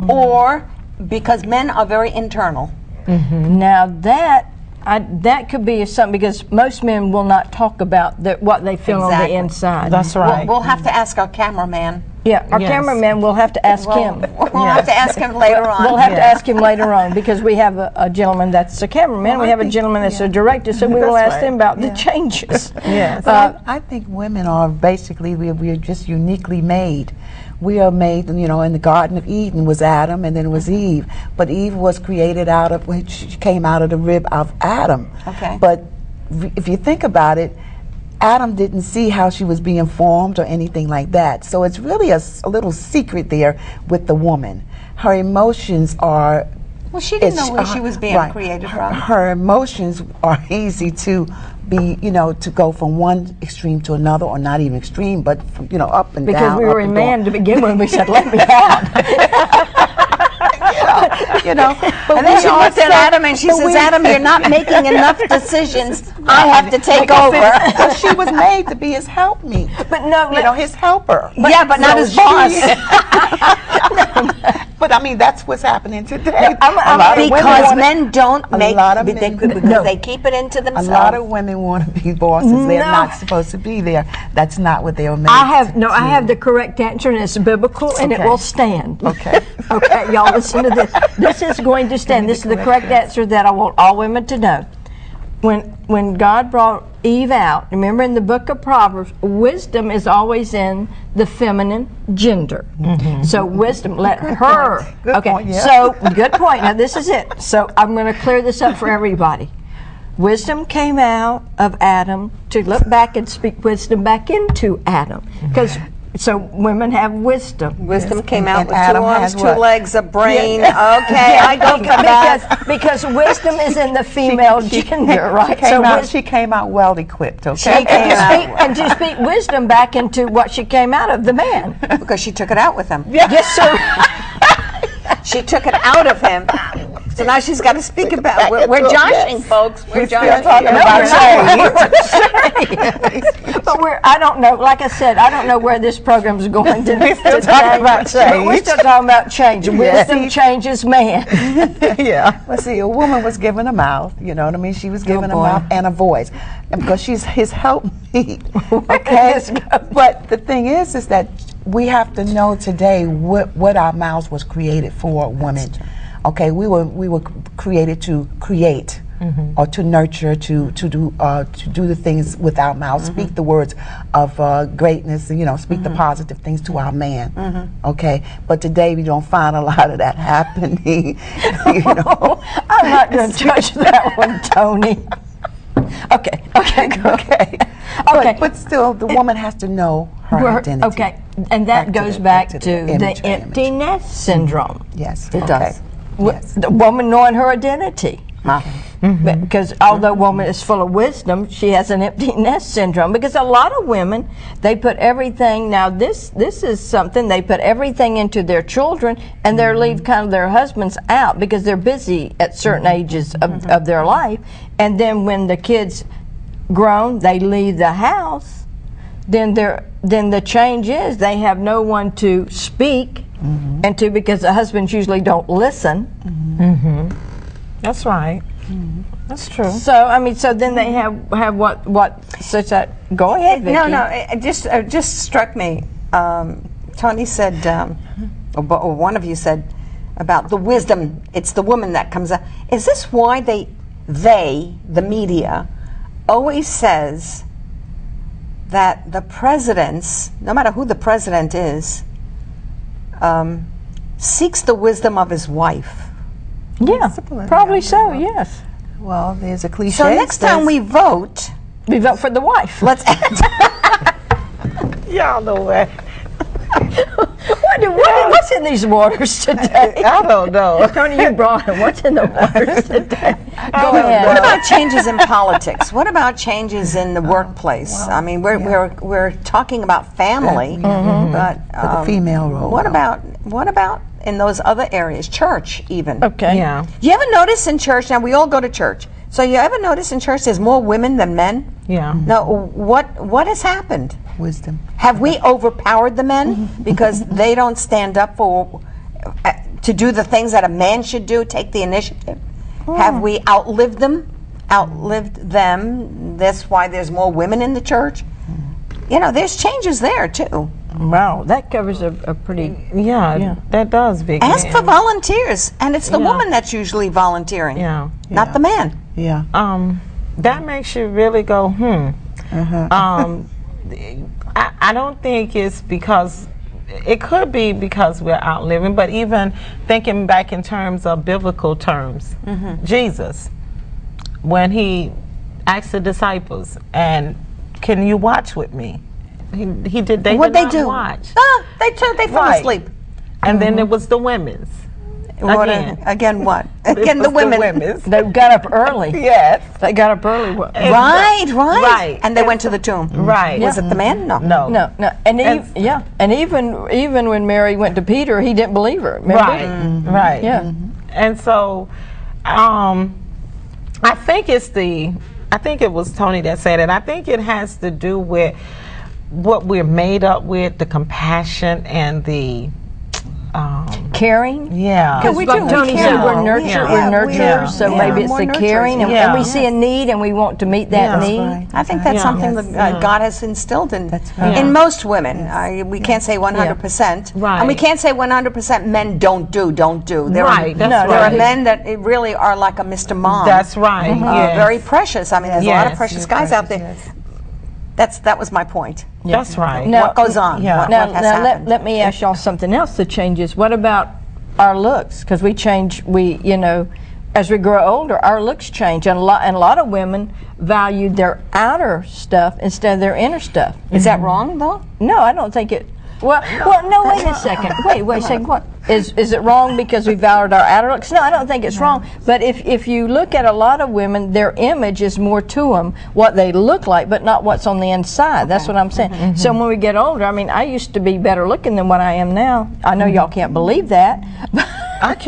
or because men are very internal. Now that could be something, because most men will not talk about what they feel on the inside. That's right. We'll have to ask our cameraman. Yeah, our cameraman, we'll have to ask him. We'll have to ask him later on. We'll have to ask him later on, because we have a gentleman that's a cameraman, we have a gentleman that's a director, so we will ask them about the changes. Yes. I think women are basically, we're just uniquely made. We are made, you know, in the Garden of Eden was Adam and then it was Eve. But Eve was created out of, she came out of the rib of Adam. Okay. But if you think about it, Adam didn't see how she was being formed or anything like that. So it's really a little secret there with the woman. Her emotions are... Well, she didn't know where she was being created from. Her emotions are easy to be, you know, to go from one extreme to another, or not even extreme, but from, you know, up and down. Because we were a man to begin with, we said, let me out. You know, and then she looked at Adam and she says, Adam, you're not making enough decisions. I have to take over. But she was made to be his helpmeet. But no, you know, his helper. But not his boss. But I mean, that's what's happening today. Because men don't make, because they keep it into themselves. A lot of women want to be bosses. They're not supposed to be there. That's not what they were made I have the correct answer, and it's biblical, and it will stand. Okay. Okay, y'all listen to this. This is going to stand. This is the correct answer that I want all women to know. When God brought Eve out, remember in the book of Proverbs, wisdom is always in the feminine gender. So wisdom, let her. Good point, yeah. So good point. Now this is it. So I'm going to clear this up for everybody. Wisdom came out of Adam to look back and speak wisdom back into Adam, because. So women have wisdom. Wisdom came out with Adam 2 arms, 2 what? legs, a brain. Okay, I go for that. Because wisdom is in the female gender, right? She came out well equipped. Okay. She came out. And to speak wisdom back into what she came out of, the man. Because she took it out with him. Yes, sir. She took it out of him. So now she's got to speak about it. We're joshing, folks. We're joshing. Talking about change. But I don't know, like I said, I don't know where this program is going to. We're still talking about change. We're still talking about change. Wisdom changes man. Yeah. Let's see, a woman was given a mouth, you know what I mean? She was given a mouth and a voice. And because she's his helpmeet. Okay? But the thing is that we have to know today what our mouths was created for, women. Okay, we were created to create, or to nurture, to do the things with our mouths, speak the words of greatness, and, you know, speak the positive things to our man. Okay, but today we don't find a lot of that happening. You know, I'm not going to judge that one, Tony. Okay. But still, the woman has to know her identity. Okay, and that goes back to the empty nest syndrome. Yes, it does. The woman knowing her identity. Because although woman is full of wisdom, she has an empty nest syndrome. Because a lot of women, they put everything. Now this is something, they put everything into their children, and they leave kind of their husbands out because they're busy at certain ages of their life. And then when the kids grown, they leave the house. Then the change is they have no one to speak. And because the husbands usually don't listen. That's right. That's true. So I mean, so then they have what such that. Go ahead, Vicki. No, it just struck me. Tony said, or one of you said about the wisdom. It's the woman that comes out. Is this why the media, always says that the presidents, no matter who the president is, seeks the wisdom of his wife? Yeah, probably so, yes. Well, there's a cliche. So next time we vote for the wife. Let's y'all know what. What's in these waters today? I don't know. Tony, you brought them. What's in the waters today? Go ahead. What about changes in politics? What about changes in the workplace? Well, I mean, we're talking about family, but the female role. What about in those other areas, church even? Okay. Yeah. You ever notice in church? Now we all go to church. So you ever notice in church there's more women than men? Yeah. Now what has happened? Wisdom. Have we overpowered the men because they don't stand up for? to do the things that a man should do, take the initiative? Have we outlived them? That's why there's more women in the church. You know, there's changes there too. Wow, that covers a pretty... Yeah, that does, Vicky. Ask for volunteers, and it's the woman that's usually volunteering, not the man. Yeah. That makes you really go, I don't think it's because, it could be because we're outliving, but even thinking back in terms of biblical terms, Jesus, when he asked the disciples, and can you watch with me? He did. What'd they do? Watch. They fell asleep. And then it was the women's. Again, what? Again, the women's. They got up early. Yes. They got up early. Right. And they went to the tomb. Right. Was it the man? No. No. And even when Mary went to Peter, he didn't believe her. Remember? Right. Yeah. And so, I think it was Tony that said it. I think it has to do with what we're made up with, the compassion and the caring. Yeah. Because like Tony said, we're nurturers, so maybe it's the caring, and we see a need and we want to meet that need. Right. I think that's something that God has instilled in most women. We can't say 100%, and we can't say 100% men don't do. There are men that really are like a Mr. Mom. That's right. Very precious. I mean, there's a lot of precious guys out there. That was my point. That's right. Now, what goes on? What has happened? Let me ask y'all something else that changes. What about our looks? Because we change. As we grow older, our looks change, and a lot of women value their outer stuff instead of their inner stuff. Is that wrong, though? No, I don't think it. Well, no. Wait a second. Wait a second. What is it wrong because we valued our outer looks? No, I don't think it's wrong. But if you look at a lot of women, their image is more to them what they look like, but not what's on the inside. That's what I'm saying. So when we get older, I mean, I used to be better looking than what I am now. I know y'all can't believe that. I can't.